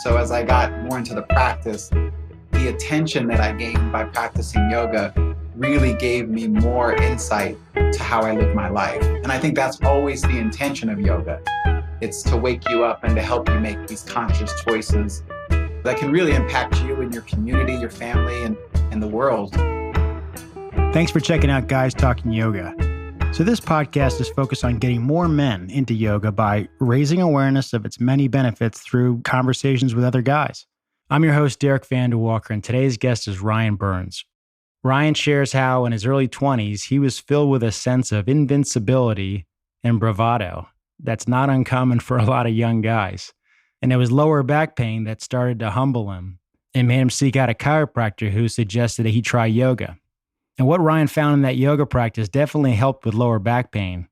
So as I got more into the practice, the attention that I gained by practicing yoga really gave me more insight to how I live my life. And I think that's always the intention of yoga. It's to wake you up and to help you make these conscious choices that can really impact you and your community, your family, and the world. Thanks for checking out Guys Talking Yoga. So this podcast is focused on getting more men into yoga by raising awareness of its many benefits through conversations with other guys. I'm your host, Derek Van De Walker, and today's guest is Ryan Burns. Ryan shares how in his early 20s, he was filled with a sense of invincibility and bravado. That's not uncommon for a lot of young guys. And it was lower back pain that started to humble him and made him seek out a chiropractor who suggested that he try yoga. And what Ryan found in that yoga practice definitely helped with lower back pain,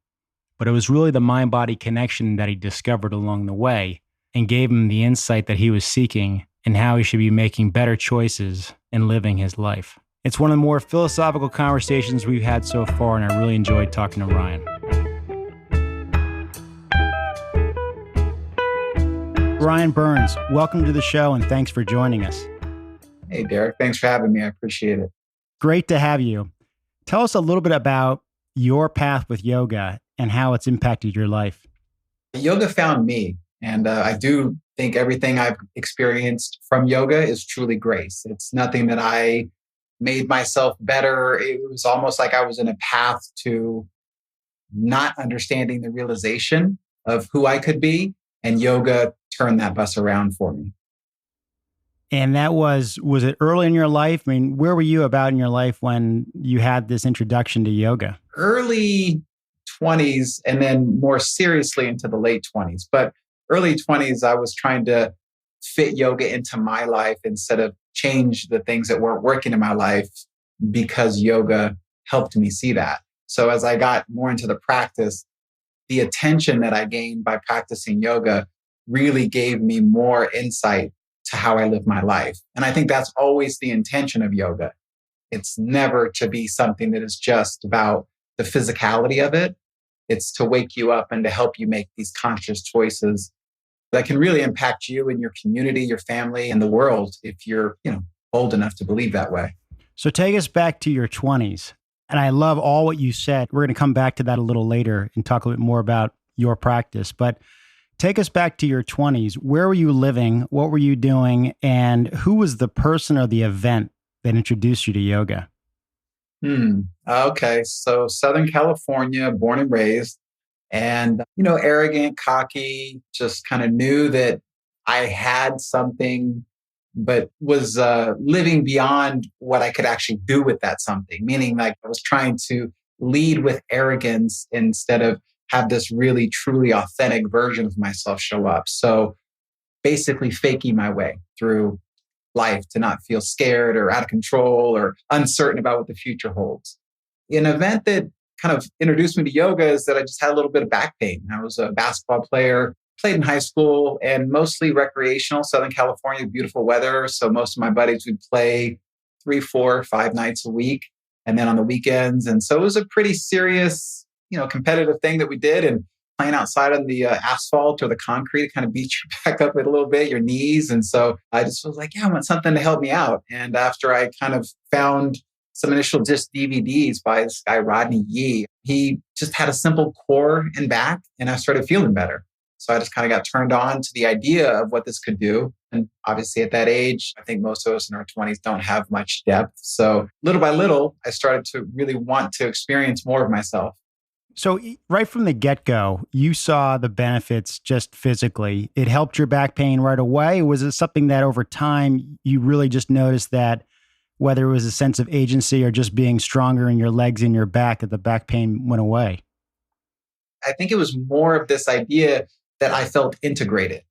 but it was really the mind-body connection that he discovered along the way and gave him the insight that he was seeking and how he should be making better choices and living his life. It's one of the more philosophical conversations we've had so far, and I really enjoyed talking to Ryan. Ryan Burns, welcome to the show and thanks for joining us. Hey, Derek, thanks for having me. I appreciate it. Great to have you. Tell us a little bit about your path with yoga and how it's impacted your life. Yoga found me, and I do think everything I've experienced from yoga is truly grace. It's nothing that I made myself better. It was almost like I was in a path to not understanding the realization of who I could be, and yoga turned that bus around for me. And that was it early in your life? I mean, where were you about in your life when you had this introduction to yoga? Early 20s, and then more seriously into the late 20s. But early 20s, I was trying to fit yoga into my life instead of change the things that weren't working in my life, because yoga helped me see that. So as I got more into the practice, the attention that I gained by practicing yoga really gave me more insight to how I live my life. And I think that's always the intention of yoga. It's never to be something that is just about the physicality of it. It's to wake you up and to help you make these conscious choices that can really impact you and your community, your family, and the world if you're, bold enough to believe that way. So take us back to your 20s. And I love all what you said. We're going to come back to that a little later and talk a bit more about your practice. But take us back to your 20s. Where were you living? What were you doing? And who was the person or the event that introduced you to yoga? Okay. So Southern California, born and raised, and, arrogant, cocky, just kind of knew that I had something, but was living beyond what I could actually do with that something. Meaning like I was trying to lead with arrogance instead of have this really, truly authentic version of myself show up. So basically faking my way through life to not feel scared or out of control or uncertain about what the future holds. An event that kind of introduced me to yoga is that I just had a little bit of back pain. I was a basketball player, played in high school and mostly recreational. Southern California, beautiful weather. So most of my buddies would play 3, 4, 5 nights a week and then on the weekends. And so it was a pretty serious competitive thing that we did, and playing outside on the asphalt or the concrete kind of beats you back up a little bit, your knees. And so I just was like, I want something to help me out. And after I kind of found some initial disc DVDs by this guy, Rodney Yee, he just had a simple core and back, and I started feeling better. So I just kind of got turned on to the idea of what this could do. And obviously at that age, I think most of us in our 20s don't have much depth. So little by little, I started to really want to experience more of myself. So right from the get-go, you saw the benefits just physically. It helped your back pain right away? Or was it something that over time you really just noticed that whether it was a sense of agency or just being stronger in your legs and your back, that the back pain went away? I think it was more of this idea that I felt integrated.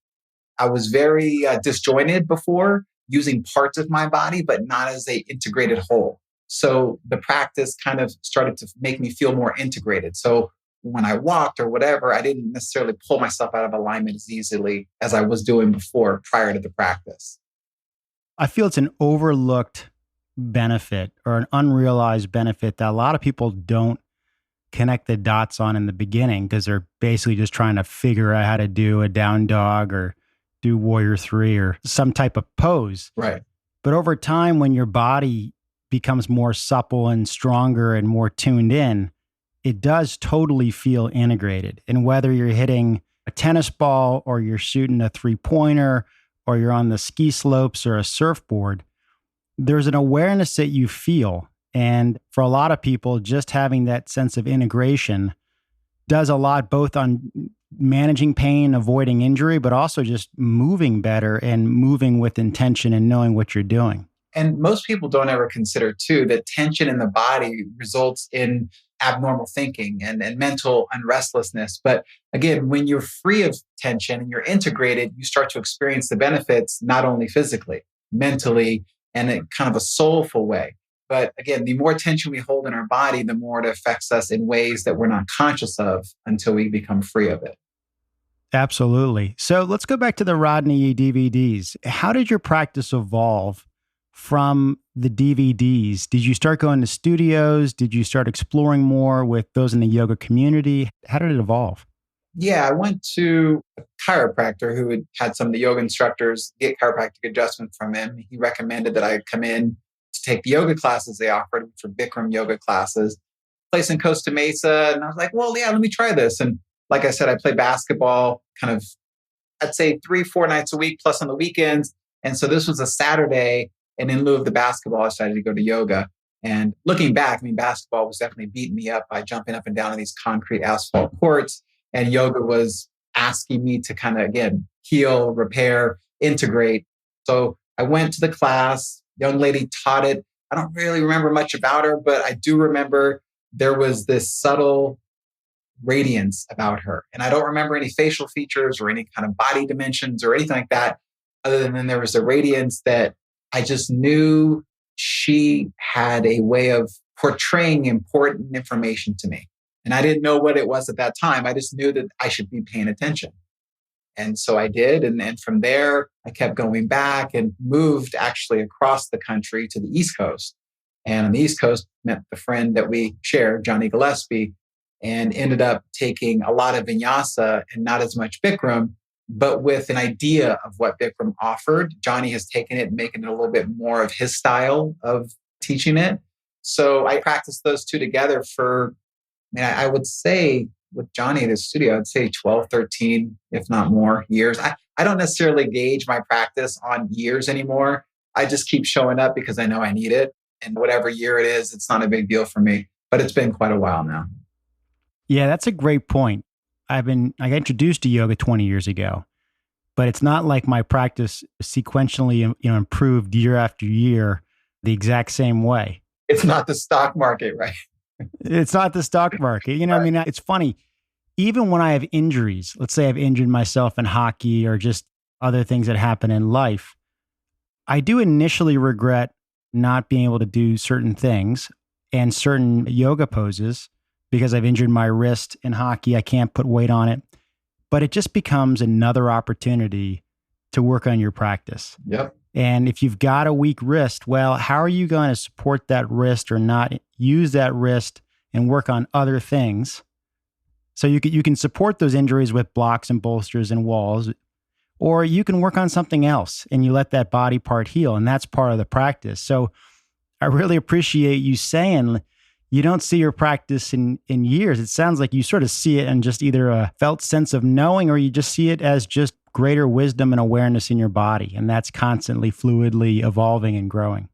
I was very disjointed before, using parts of my body, but not as an integrated whole. So the practice kind of started to make me feel more integrated. So when I walked or whatever, I didn't necessarily pull myself out of alignment as easily as I was doing before, prior to the practice. I feel it's an overlooked benefit or an unrealized benefit that a lot of people don't connect the dots on in the beginning because they're basically just trying to figure out how to do a down dog or do Warrior 3 or some type of pose. Right. But over time, when your body becomes more supple and stronger and more tuned in, it does totally feel integrated. And whether you're hitting a tennis ball or you're shooting a 3-pointer or you're on the ski slopes or a surfboard, there's an awareness that you feel. And for a lot of people, just having that sense of integration does a lot, both on managing pain, avoiding injury, but also just moving better and moving with intention and knowing what you're doing. And most people don't ever consider, too, that tension in the body results in abnormal thinking and mental unrestlessness. But again, when you're free of tension and you're integrated, you start to experience the benefits, not only physically, mentally, and in kind of a soulful way. But again, the more tension we hold in our body, the more it affects us in ways that we're not conscious of until we become free of it. Absolutely. So let's go back to the Rodney E DVDs. How did your practice evolve from the DVDs? Did you start going to studios? Did you start exploring more with those in the yoga community? How did it evolve? Yeah, I went to a chiropractor who had some of the yoga instructors get chiropractic adjustment from him. He recommended that I come in to take the yoga classes they offered for Bikram yoga classes, place in Costa Mesa. And I was like, well, yeah, let me try this. And like I said, I play basketball kind of, I'd say 3-4 nights a week, plus on the weekends. And so this was a Saturday. And in lieu of the basketball, I decided to go to yoga. And looking back, I mean, basketball was definitely beating me up by jumping up and down on these concrete asphalt courts. And yoga was asking me to kind of, again, heal, repair, integrate. So I went to the class. Young lady taught it. I don't really remember much about her, but I do remember there was this subtle radiance about her. And I don't remember any facial features or any kind of body dimensions or anything like that, other than there was a radiance that I just knew she had a way of portraying important information to me. And I didn't know what it was at that time. I just knew that I should be paying attention. And so I did. And then from there, I kept going back and moved actually across the country to the East Coast. And on the East Coast, met the friend that we shared, Johnny Gillespie, and ended up taking a lot of vinyasa and not as much Bikram, but with an idea of what Bikram offered. Johnny has taken it and making it a little bit more of his style of teaching it. So I practiced those two together for, I would say with Johnny at his studio, I'd say 12, 13, if not more years. I don't necessarily gauge my practice on years anymore. I just keep showing up because I know I need it. And whatever year it is, it's not a big deal for me. But it's been quite a while now. Yeah, that's a great point. I got introduced to yoga 20 years ago, but it's not like my practice sequentially, improved year after year the exact same way. It's not the stock market, right? It's not the stock market. Right. It's funny. Even when I have injuries, let's say I've injured myself in hockey or just other things that happen in life, I do initially regret not being able to do certain things and certain yoga poses because I've injured my wrist in hockey. I can't put weight on it, but it just becomes another opportunity to work on your practice. Yep. And if you've got a weak wrist, well, how are you going to support that wrist or not use that wrist and work on other things? So you can support those injuries with blocks and bolsters and walls, or you can work on something else and you let that body part heal. And that's part of the practice. So I really appreciate you saying you don't see your practice in years. It sounds like you sort of see it in just either a felt sense of knowing, or you just see it as just greater wisdom and awareness in your body. And that's constantly fluidly evolving and growing.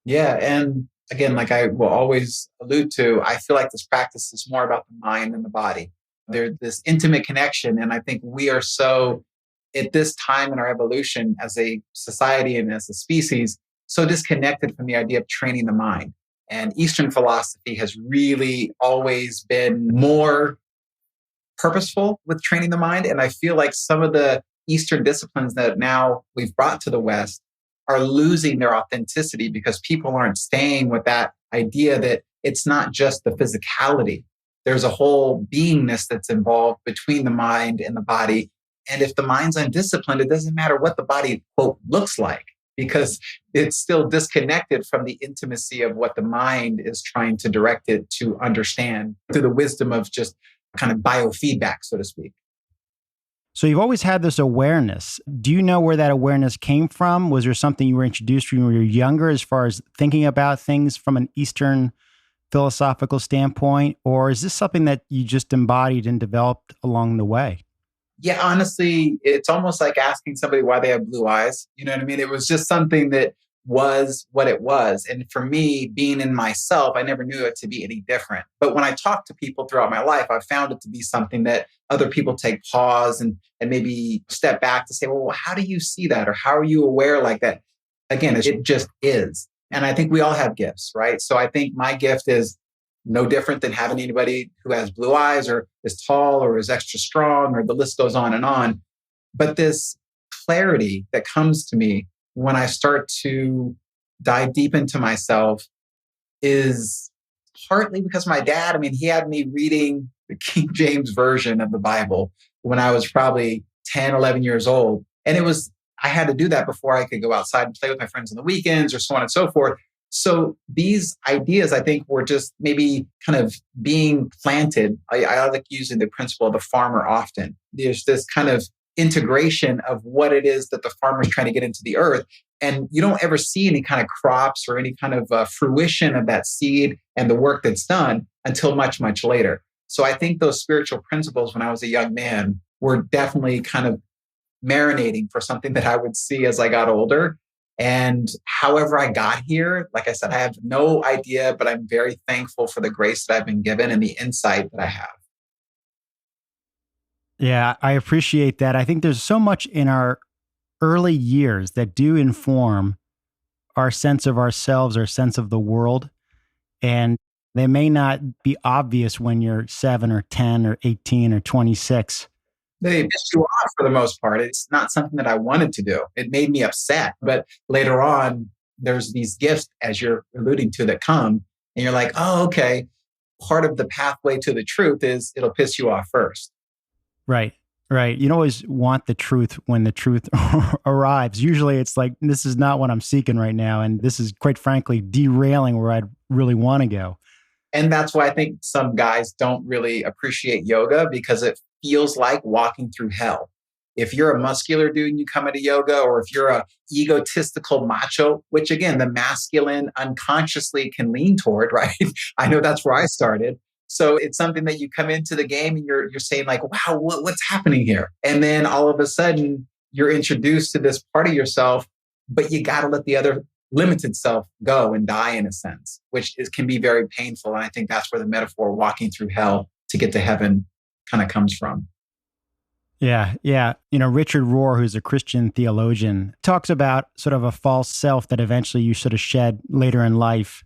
Yeah. And again, like I will always allude to, I feel like this practice is more about the mind than the body. There's this intimate connection. And I think we are so, at this time in our evolution as a society and as a species, so disconnected from the idea of training the mind. And Eastern philosophy has really always been more purposeful with training the mind. And I feel like some of the Eastern disciplines that now we've brought to the West are losing their authenticity because people aren't staying with that idea that it's not just the physicality. There's a whole beingness that's involved between the mind and the body. And if the mind's undisciplined, it doesn't matter what the body, quote, looks like, because it's still disconnected from the intimacy of what the mind is trying to direct it to understand through the wisdom of just kind of biofeedback, so to speak. So you've always had this awareness. Do you know where that awareness came from? Was there something you were introduced to when you were younger as far as thinking about things from an Eastern philosophical standpoint? Or is this something that you just embodied and developed along the way? Yeah, honestly, it's almost like asking somebody why they have blue eyes. You know what I mean? It was just something that was what it was. And for me, being in myself, I never knew it to be any different. But when I talk to people throughout my life, I've found it to be something that other people take pause and maybe step back to say, well, how do you see that? Or how are you aware like that? Again, it just is. And I think we all have gifts, right? So I think my gift is no different than having anybody who has blue eyes or is tall or is extra strong, or the list goes on and on. But this clarity that comes to me when I start to dive deep into myself is partly because my dad, I mean, he had me reading the King James Version of the Bible when I was probably 10, 11 years old. And I had to do that before I could go outside and play with my friends on the weekends or so on and so forth. So these ideas, I think, were just maybe kind of being planted. I like using the principle of the farmer often. There's this kind of integration of what it is that the farmer is trying to get into the earth. And you don't ever see any kind of crops or any kind of fruition of that seed and the work that's done until much, much later. So I think those spiritual principles when I was a young man were definitely kind of marinating for something that I would see as I got older. And however I got here, like I said, I have no idea, but I'm very thankful for the grace that I've been given and the insight that I have. Yeah, I appreciate that. I think there's so much in our early years that do inform our sense of ourselves, our sense of the world. And they may not be obvious when you're 7 or 10 or 18 or 26. They pissed you off for the most part. It's not something that I wanted to do. It made me upset. But later on, there's these gifts, as you're alluding to, that come, and you're like, oh, okay. Part of the pathway to the truth is it'll piss you off first. Right. Right. You don't always want the truth when the truth arrives. Usually it's like, this is not what I'm seeking right now. And this is, quite frankly, derailing where I'd really want to go. And that's why I think some guys don't really appreciate yoga, because it feels like walking through hell. If you're a muscular dude and you come into yoga, or if you're a egotistical macho, which again, the masculine unconsciously can lean toward, right? I know that's where I started. So it's something that you come into the game and you're saying like, wow, what's happening here? And then all of a sudden you're introduced to this part of yourself, but you got to let the other limited self go and die in a sense, which can be very painful. And I think that's where the metaphor walking through hell to get to heaven kind of comes from. Yeah. Yeah. Richard Rohr, who's a Christian theologian, talks about sort of a false self that eventually you sort of shed later in life,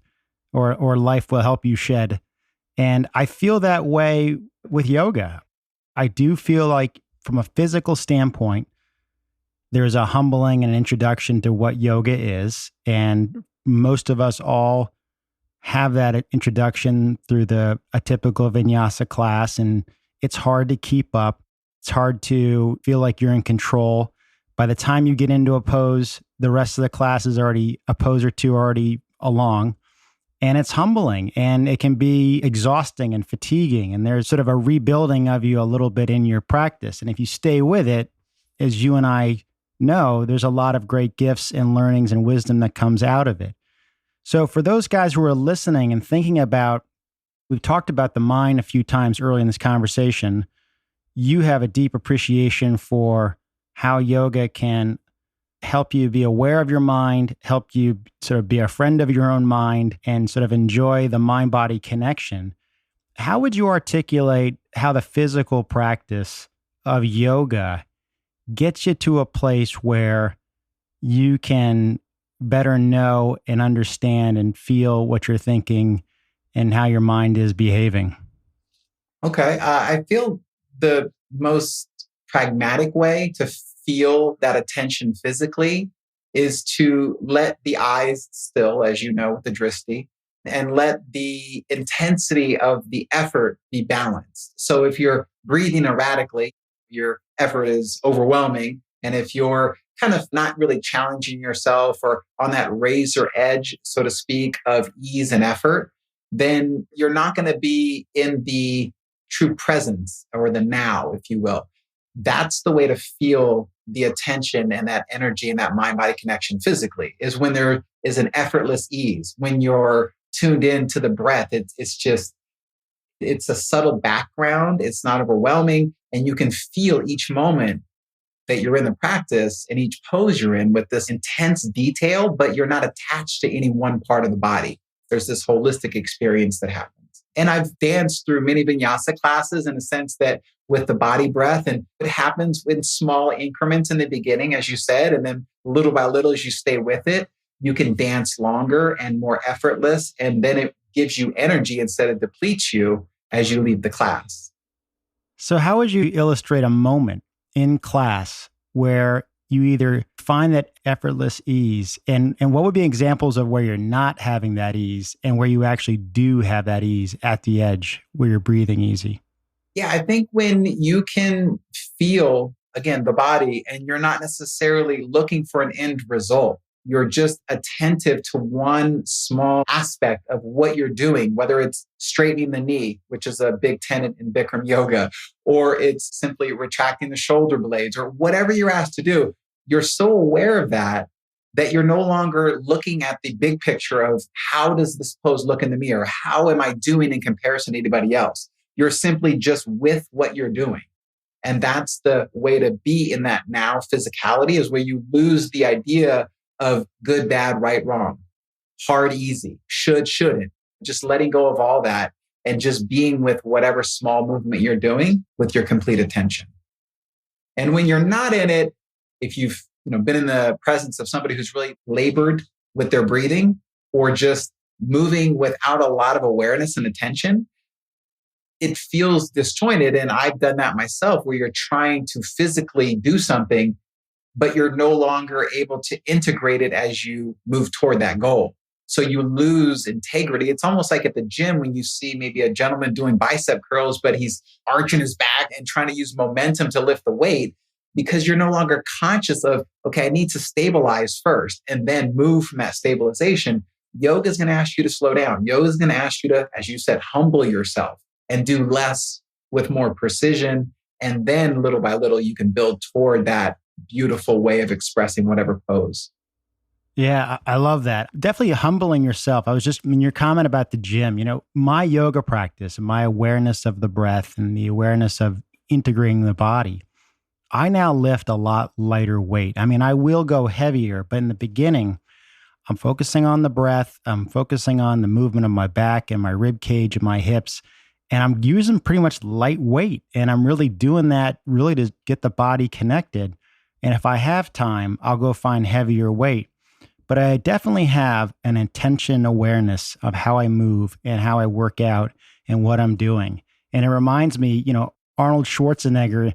or life will help you shed. And I feel that way with yoga. I do feel like from a physical standpoint, there's a humbling and an introduction to what yoga is. And most of us all have that introduction through a typical vinyasa class. And it's hard to keep up. It's hard to feel like you're in control. By the time you get into a pose, the rest of the class is already a pose or two already along. And it's humbling, and it can be exhausting and fatiguing. And there's sort of a rebuilding of you a little bit in your practice. And if you stay with it, as you and I know, there's a lot of great gifts and learnings and wisdom that comes out of it. So for those guys who are listening and thinking about, we've talked about the mind a few times early in this conversation. You have a deep appreciation for how yoga can help you be aware of your mind, help you sort of be a friend of your own mind, and sort of enjoy the mind-body connection. How would you articulate how the physical practice of yoga gets you to a place where you can better know and understand and feel what you're thinking and how your mind is behaving? Okay. I feel the most pragmatic way to feel that attention physically is to let the eyes still, as you know, with the drishti, and let the intensity of the effort be balanced. So if you're breathing erratically, your effort is overwhelming. And if you're kind of not really challenging yourself or on that razor edge, so to speak, of ease and effort, then you're not going to be in the true presence or the now, if you will. That's the way to feel the attention and that energy and that mind body connection physically, is when there is an effortless ease, when you're tuned in to the breath. It's a subtle background. It's not overwhelming. And you can feel each moment that you're in the practice and each pose you're in with this intense detail, but you're not attached to any one part of the body. There's this holistic experience that happens. And I've danced through many vinyasa classes in a sense that with the body breath, and it happens in small increments in the beginning, as you said, and then little by little, as you stay with it, you can dance longer and more effortless. And then it gives you energy instead of depletes you as you leave the class. So how would you illustrate a moment in class where you either find that effortless ease, and what would be examples of where you're not having that ease and where you actually do have that ease at the edge where you're breathing easy? Yeah, I think when you can feel, again, the body and you're not necessarily looking for an end result, you're just attentive to one small aspect of what you're doing, whether it's straightening the knee, which is a big tenet in Bikram yoga, or it's simply retracting the shoulder blades, or whatever you're asked to do. You're so aware of that you're no longer looking at the big picture of how does this pose look in the mirror? How am I doing in comparison to anybody else? You're simply just with what you're doing. And that's the way to be in that now physicality, is where you lose the idea of good, bad, right, wrong, hard, easy, should, shouldn't, just letting go of all that and just being with whatever small movement you're doing with your complete attention. And when you're not in it, if you've been in the presence of somebody who's really labored with their breathing or just moving without a lot of awareness and attention, it feels disjointed. And I've done that myself, where you're trying to physically do something, but you're no longer able to integrate it as you move toward that goal. So you lose integrity. It's almost like at the gym when you see maybe a gentleman doing bicep curls, but he's arching his back and trying to use momentum to lift the weight, because you're no longer conscious of, okay, I need to stabilize first and then move from that stabilization. Yoga is going to ask you to slow down. Yoga is going to ask you to, as you said, humble yourself and do less with more precision. And then little by little, you can build toward that beautiful way of expressing whatever pose. Yeah, I love that. Definitely humbling yourself. Your comment about the gym, my yoga practice and my awareness of the breath and the awareness of integrating the body, I now lift a lot lighter weight. I will go heavier, but in the beginning, I'm focusing on the breath. I'm focusing on the movement of my back and my rib cage and my hips. And I'm using pretty much light weight. And I'm really doing that really to get the body connected. And if I have time, I'll go find heavier weight. But I definitely have an intention awareness of how I move and how I work out and what I'm doing. And it reminds me, Arnold Schwarzenegger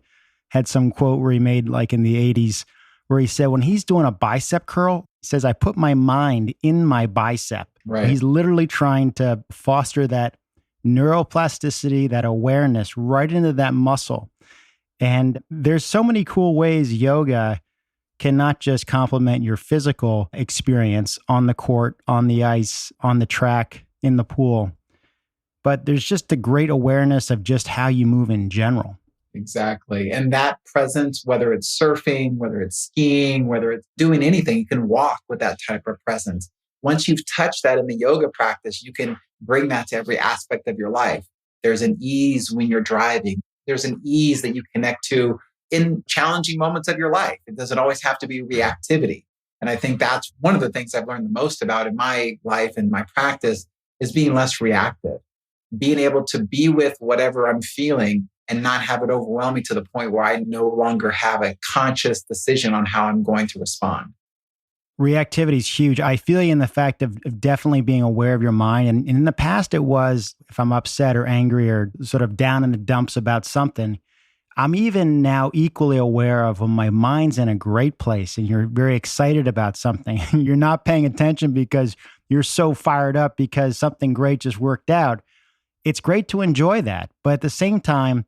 had some quote where he made like in the 80s where he said when he's doing a bicep curl, he says, I put my mind in my bicep. Right. He's literally trying to foster that neuroplasticity, that awareness right into that muscle. And there's so many cool ways yoga can not just complement your physical experience on the court, on the ice, on the track, in the pool, but there's just a great awareness of just how you move in general. Exactly. And that presence, whether it's surfing, whether it's skiing, whether it's doing anything, you can walk with that type of presence. Once you've touched that in the yoga practice, you can bring that to every aspect of your life. There's an ease when you're driving. There's an ease that you connect to in challenging moments of your life. It doesn't always have to be reactivity. And I think that's one of the things I've learned the most about in my life and my practice is being less reactive, being able to be with whatever I'm feeling and not have it overwhelm me to the point where I no longer have a conscious decision on how I'm going to respond. Reactivity is huge. I feel you in the fact of definitely being aware of your mind. And in the past, it was if I'm upset or angry or sort of down in the dumps about something, I'm even now equally aware of when my mind's in a great place and you're very excited about something. You're not paying attention because you're so fired up because something great just worked out. It's great to enjoy that. But at the same time,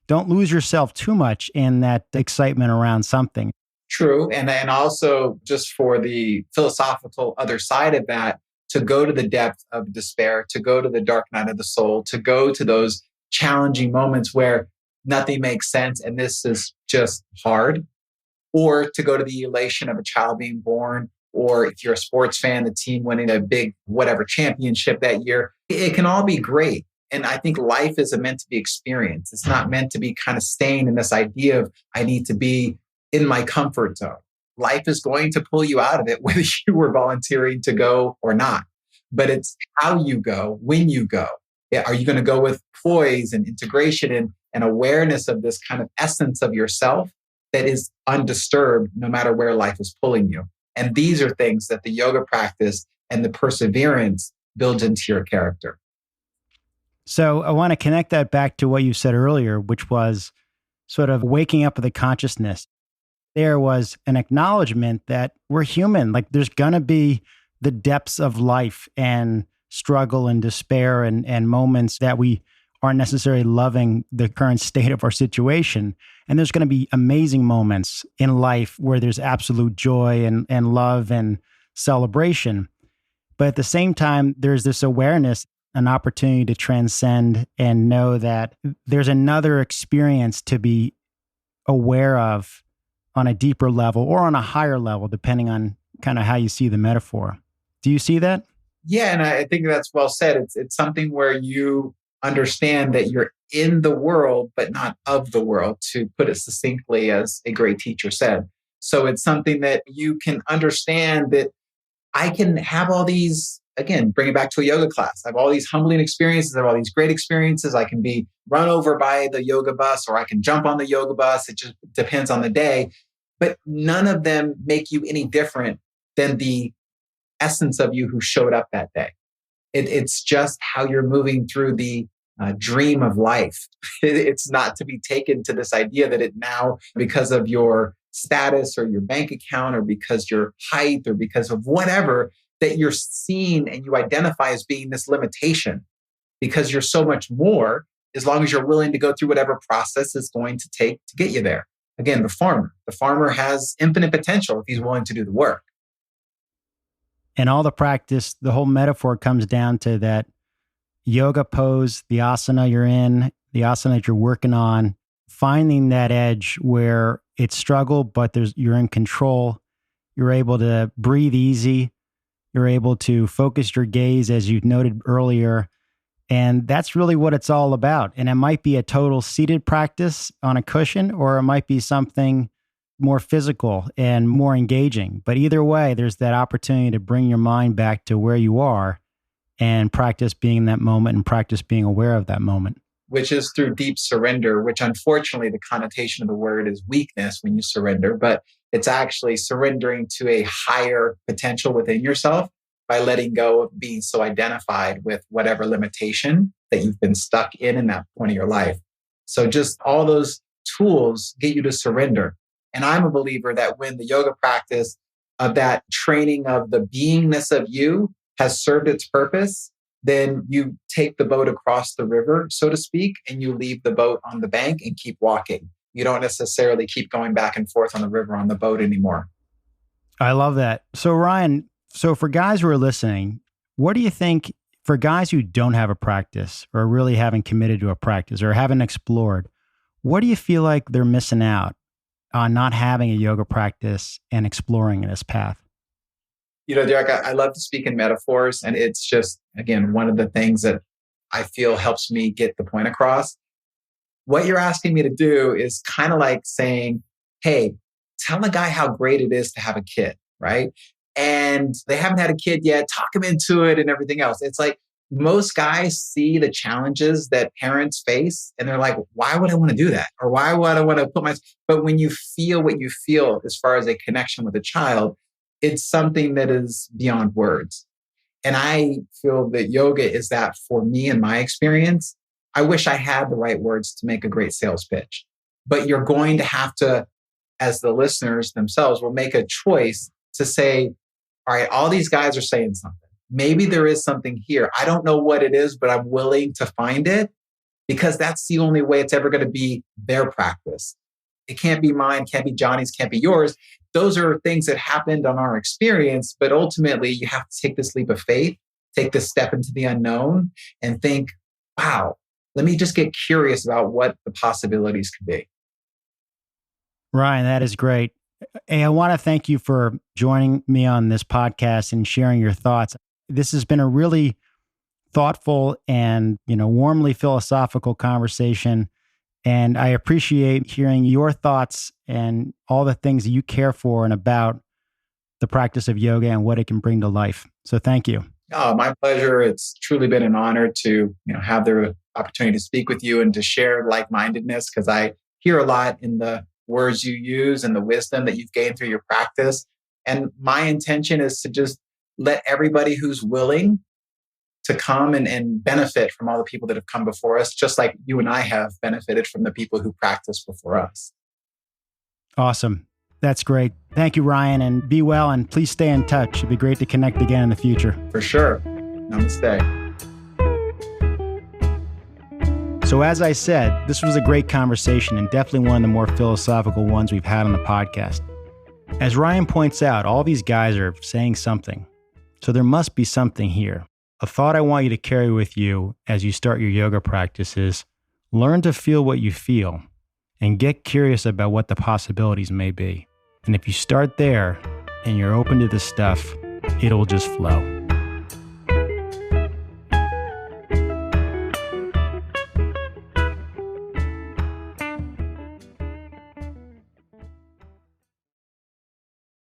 don't lose yourself too much in that excitement around something. True. And also just for the philosophical other side of that, to go to the depth of despair, to go to the dark night of the soul, to go to those challenging moments where nothing makes sense. And this is just hard, or to go to the elation of a child being born, or if you're a sports fan, the team winning a big whatever championship that year. It can all be great. And I think life is meant to be experienced. It's not meant to be kind of staying in this idea of I need to be in my comfort zone. Life is going to pull you out of it, whether you were volunteering to go or not. But it's how you go, when you go. Yeah, are you going to go with poise and integration and awareness of this kind of essence of yourself that is undisturbed no matter where life is pulling you? And these are things that the yoga practice and the perseverance builds into your character. So I want to connect that back to what you said earlier, which was sort of waking up with the consciousness. There was an acknowledgement that we're human. Like there's going to be the depths of life and struggle and despair and moments that we aren't necessarily loving the current state of our situation. And there's going to be amazing moments in life where there's absolute joy and love and celebration. But at the same time, there's this awareness, an opportunity to transcend and know that there's another experience to be aware of on a deeper level or on a higher level, depending on kind of how you see the metaphor. Do you see that? Yeah, and I think that's well said. It's something where you understand that you're in the world, but not of the world, to put it succinctly, as a great teacher said. So it's something that you can understand that I can have all these, again, bring it back to a yoga class. I have all these humbling experiences. I have all these great experiences. I can be run over by the yoga bus, or I can jump on the yoga bus. It just depends on the day. But none of them make you any different than the essence of you who showed up that day. It's just how you're moving through the dream of life. It's not to be taken to this idea that it now, because of your status or your bank account or because your height or because of whatever, that you're seen and you identify as being this limitation, because you're so much more as long as you're willing to go through whatever process is going to take to get you there. Again, the farmer has infinite potential if he's willing to do the work. And all the practice, the whole metaphor comes down to that yoga pose, the asana you're in, the asana that you're working on, finding that edge where it's struggle, but you're in control. You're able to breathe easy. You're able to focus your gaze, as you noted earlier. And that's really what it's all about. And it might be a total seated practice on a cushion, or it might be something more physical and more engaging. But either way, there's that opportunity to bring your mind back to where you are and practice being in that moment and practice being aware of that moment. Which is through deep surrender, which unfortunately the connotation of the word is weakness when you surrender, but it's actually surrendering to a higher potential within yourself by letting go of being so identified with whatever limitation that you've been stuck in that point of your life. So just all those tools get you to surrender. And I'm a believer that when the yoga practice of that training of the beingness of you has served its purpose, then you take the boat across the river, so to speak, and you leave the boat on the bank and keep walking. You don't necessarily keep going back and forth on the river on the boat anymore. I love that. So Ryan, for guys who are listening, what do you think for guys who don't have a practice or really haven't committed to a practice or haven't explored, what do you feel like they're missing out on not having a yoga practice and exploring this path? You know, Derek, I love to speak in metaphors, and it's just, again, one of the things that I feel helps me get the point across. What you're asking me to do is kind of like saying, hey, tell a guy how great it is to have a kid, right? And they haven't had a kid yet, talk them into it and everything else. It's like most guys see the challenges that parents face and they're like, why would I want to do that? Or why would I want to but when you feel what you feel as far as a connection with a child, it's something that is beyond words. And I feel that yoga is that for me in my experience. I wish I had the right words to make a great sales pitch, but you're going to have to, as the listeners themselves will make a choice to say, all right, all these guys are saying something. Maybe there is something here. I don't know what it is, but I'm willing to find it because that's the only way it's ever going to be their practice. It can't be mine, can't be Johnny's, can't be yours. Those are things that happened on our experience, but ultimately you have to take this leap of faith, take this step into the unknown and think, wow, let me just get curious about what the possibilities could be. Ryan, that is great. Hey, I want to thank you for joining me on this podcast and sharing your thoughts. This has been a really thoughtful and, warmly philosophical conversation. And I appreciate hearing your thoughts and all the things that you care for and about the practice of yoga and what it can bring to life. So thank you. Oh, my pleasure. It's truly been an honor to, have the opportunity to speak with you and to share like-mindedness, because I hear a lot in the words you use and the wisdom that you've gained through your practice. And my intention is to just let everybody who's willing to come and benefit from all the people that have come before us, just like you and I have benefited from the people who practiced before us. Awesome. That's great. Thank you, Ryan, and be well, and please stay in touch. It'd be great to connect again in the future. For sure. Namaste. So as I said, this was a great conversation and definitely one of the more philosophical ones we've had on the podcast. As Ryan points out, all these guys are saying something. So there must be something here. A thought I want you to carry with you as you start your yoga practice is learn to feel what you feel and get curious about what the possibilities may be. And if you start there and you're open to this stuff, it'll just flow.